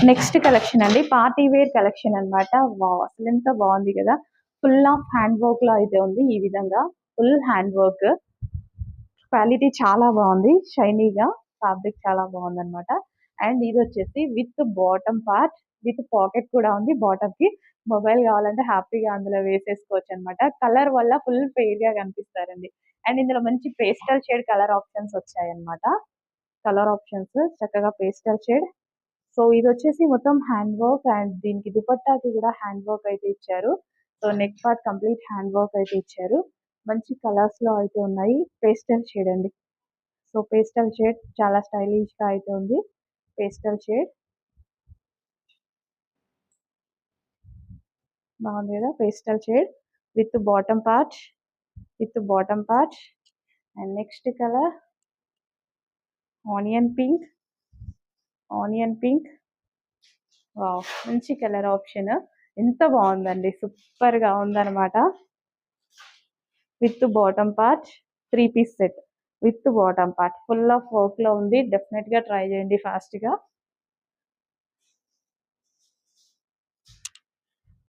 Next collection అండి, party wear collection అన్నమాట. Wow, అసలు ఎంత బాగుంది కదా. ఫుల్ ఆఫ్ హ్యాండ్ వర్క్ లో అయితే ఉంది. ఈ విధంగా ఫుల్ హ్యాండ్ వర్క్, క్వాలిటీ చాలా బాగుంది, షైనీగా, ఫ్యాబ్రిక్ చాలా బాగుంది అనమాట. అండ్ ఇది వచ్చేసి with bottom part, with pocket కూడా ఉంది. బాటమ్ కి మొబైల్ కావాలంటే హ్యాపీగా అందులో వేసేసుకోవచ్చు అనమాట. కలర్ వల్ల ఫుల్ ఫెయిర్ గా కనిపిస్తారండి. అండ్ ఇందులో మంచి పేస్టల్ షేడ్ కలర్ ఆప్షన్స్ వచ్చాయి అనమాట. కలర్ ఆప్షన్స్ చక్కగా పేస్టల్ షేడ్. సో ఇది వచ్చేసి మొత్తం హ్యాండ్ వర్క్, అండ్ దీనికి దుపట్టాకి కూడా హ్యాండ్ వర్క్ అయితే ఇచ్చారు. So neck part complete hand work అయితే ఇచ్చారు. మంచి కలర్స్ లో అయితే ఉన్నాయి. పేస్టల్ షేడ్ అండి. సో పేస్టల్ షేడ్ చాలా స్టైలిష్ గా అయితే ఉంది. పేస్టల్ షేడ్ బాగుంది కదా. Pastel shade with bottom part, with bottom part. And next colour onion pink, onion pink. Wow, మంచి కలర్ ఆప్షన్, ఎంత బాగుందండి, సూపర్ గా ఉందన్నమాట. With bottom part, 3 piece set with bottom part, full of work లో ఉంది. Definite గా try చేయండి fast గా.